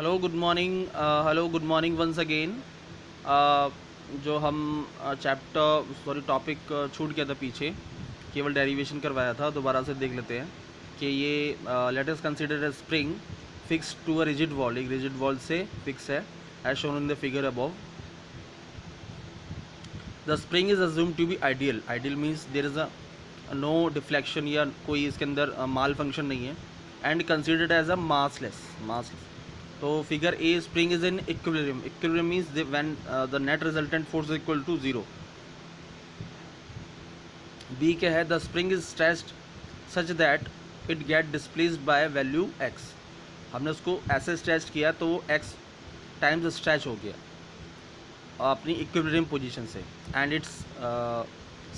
Hello good morning once again. जो हम topic छूट गया था पीछे, केवल डेरिवेशन करवाया था, दोबारा से देख लेते हैं कि ये let us consider a spring fix to a rigid wall. एक रिजिड वॉल से फिक्स है as shown in the figure above. The spring is assume to be ideal. Ideal means there is a no deflection या कोई इसके अंदर malfunction नहीं है, and considered as a mass. तो figure A, spring is in equilibrium. Equilibrium means when the net resultant force is equal to zero. B क्या है, the spring is stretched such that it gate displaced by value x. हमने उसको ऐसे stretch किया तो वो x times stretch हो गया अपनी इक्विलिब्रियम पोजीशन से। एंड इट्स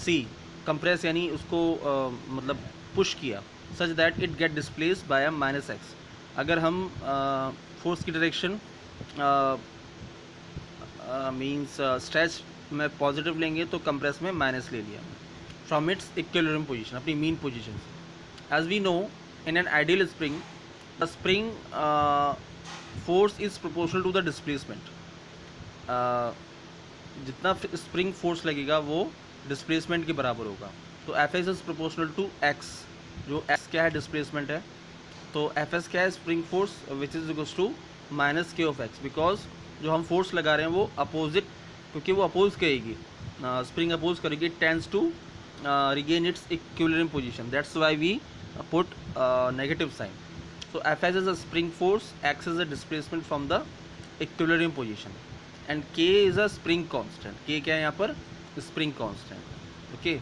सी कंप्रेस, यानी उसको मतलब पुश किया such that it get displace by minus X. अगर हम फोर्स की डायरेक्शन मीन्स स्ट्रेच में पॉजिटिव लेंगे तो कंप्रेस में माइनस ले लिया फ्रॉम इट्स इक्विलिब्रियम पोजीशन, अपनी मीन पोजीशन से। As we know, in an ideal spring the spring force is proportional to the displacement. जितना स्प्रिंग फोर्स लगेगा वो डिस्प्लेसमेंट के बराबर होगा। तो F S is proportional to X, जो एक्स क्या है डिस्प्लेसमेंट है। तो एफ एस क्या है, spring force which is equals to minus K of X, because जो हम फोर्स लगा रहे हैं वो अपोजिट, क्योंकि वो अपोज करेगी, स्प्रिंग अपोज करेगी, tends to regain its equilibrium position, that's why we put negative sign. So Fs is a spring force, x is a displacement from the equilibrium position, and k is a spring constant. k क्या है यहाँ पर, spring constant. Okay,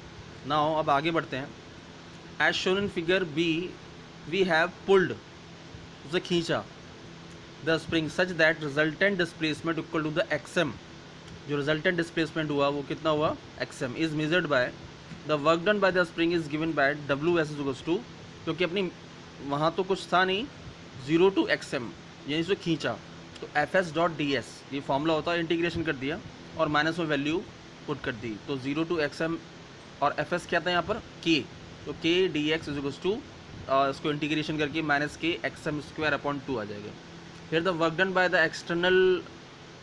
now अब आगे बढ़ते हैं। As shown in figure B, we have pulled, उसे खींचा, the spring such that resultant displacement equal to the xm। जो resultant displacement हुआ वो कितना हुआ, xm is measured by the work done by the spring is given by ws is equals to, क्योंकि अपनी वहाँ तो कुछ था नहीं, जीरो टू एक्स एम, यानी इसे खींचा तो F S dot D S, ये फॉर्मूला होता है, इंटीग्रेशन कर दिया और माइनस में वैल्यू पुट कर दी, तो जीरो टू एक्स एम, और एफ एस क्या था यहाँ पर, के, तो K D X is equals to, इसको इंटीग्रेशन करके minus K X M square upon two आ जाएगा। फिर the work done by the external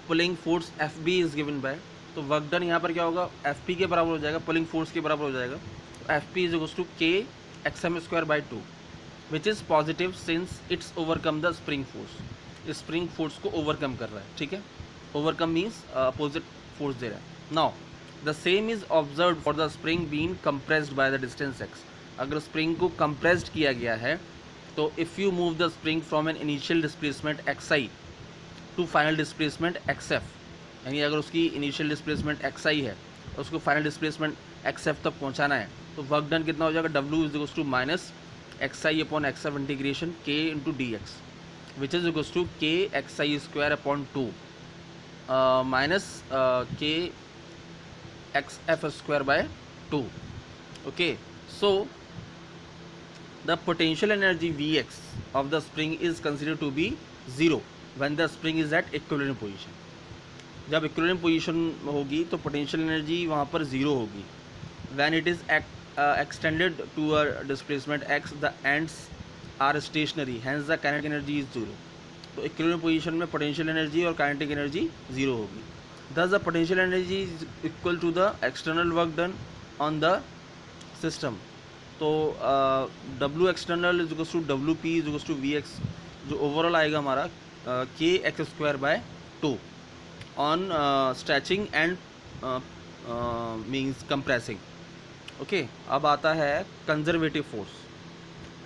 pulling force F B is given by, तो वर्क डन यहाँ पर क्या होगा, एफ पी के बराबर हो जाएगा, पुलिंग फोर्स के बराबर हो जाएगा, तो F P is equals to K X M square by two, which is positive since it's overcome the spring force. Spring force को ओवरकम कर रहा है, ठीक है, ओवरकम मीन्स अपोजिट फोर्स दे रहा है। Now the same is observe for the spring been compressed by the distance X. अगर स्प्रिंग को कंप्रेस्ड किया गया है तो if you move the spring from an initial displacement X I to final displacement X F, यानी अगर उसकी initial displacement X आई है और उसको फाइनल डिस्प्लेसमेंट एक्स एफ तक पहुँचाना है, तो वर्क डन कितना हो जाएगा, W is equals to minus X I upon X F integration K into D X, which is equals to K X I square upon two minus K X F square by two. Okay, so the potential energy V X of the spring is considered to be zero when the spring is at equilibrium position. जब equilibrium position होगी तो potential energy वहाँ पर zero होगी। When it is extended to a displacement x, the ends are stationary, hence the kinetic energy is zero। तो equilibrium position में potential energy और kinetic energy zero होगी। thus the potential energy is equal to the external work done on the system। तो W external is equals to WP is equals to VX, जो overall आएगा हमारा K X square by two on stretching and means compressing. Okay, अब आता है conservative force.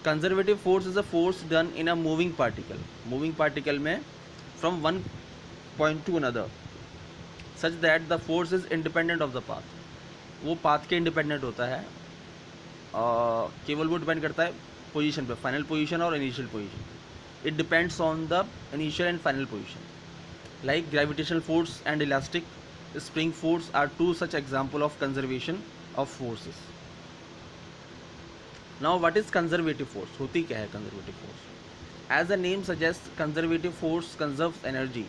Conservative force is a force done in a moving particle. Moving particle में from one point to another such that the force is independent of the path. वो path के independent होता है, केवल वो डिपेंड करता है position पे, फाइनल पोजीशन और initial position. It depends on the initial and final position. Like gravitational force and elastic spring force are two such example of conservation of forces। now what is conservative force, होती क्या है conservative force? as the name suggests, conservative force conserves energy,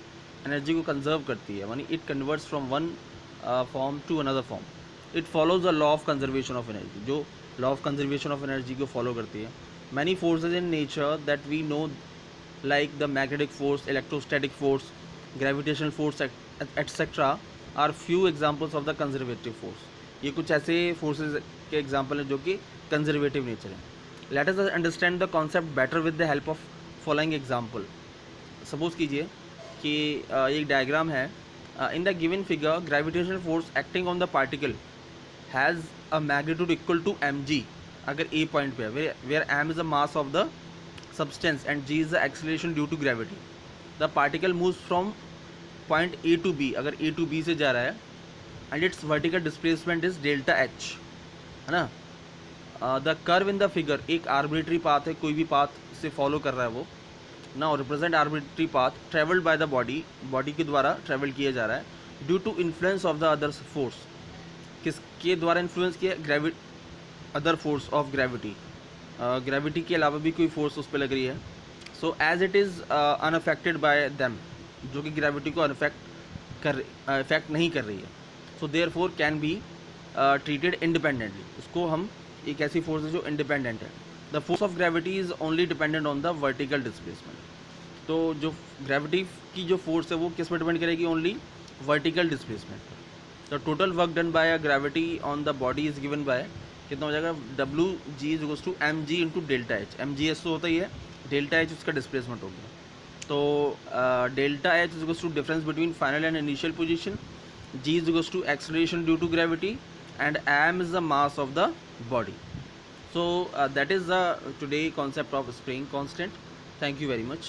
energy को conserve करती है, यानी it converts from one form to another form। it follows the law of conservation of energy, जो law of conservation of energy को follow करती है। many forces in nature that we know like the magnetic force, electrostatic force, gravitational force, etc. are few examples of the conservative force. ये कुछ ऐसे forces के example हैं जो कि conservative nature हैं. Let us understand the concept better with the help of following example. Suppose कीजिए कि एक डायग्राम है. In the given figure, gravitational force acting on the particle has a magnitude equal to mg अगर a point पे है, where m is the mass of the substance and g is the acceleration due to gravity. The particle moves from point a to b, अगर a to b से जा रहा है, and its vertical displacement is delta h, है ना. The curve in the figure एक arbitrary path है, कोई भी पाथ से फॉलो कर रहा है वो. Now represent arbitrary path travelled by the body के द्वारा ट्रेवल किया जा रहा है due to influence of the other force. किसके द्वारा इन्फ्लुएंस किया? Other force of gravity. Gravity के अलावा भी कोई फोर्स उस पर लग रही है. So as it is unaffected by them, जो कि ग्रेविटी को इफेक्ट नहीं कर रही है. So therefore can be treated independently. उसको हम एक ऐसी फोर्स है जो इंडिपेंडेंट है. The force of gravity is only dependent on the vertical displacement. तो जो ग्रेविटी की जो फोर्स है वो किस पर डिपेंड करेगी? ओनली वर्टिकल डिस्प्लेसमेंट पर. The total work done by a gravity on the body is given by कितना हो जाएगा? W G is equals to M G into delta H. M G S तो होता ही है, डेल्टा एच उसका displacement हो गया. तो delta H is equals to difference between final and initial position. G is equals to acceleration due to gravity and m is the mass of the body. So that is the today concept of spring constant. Thank you very much.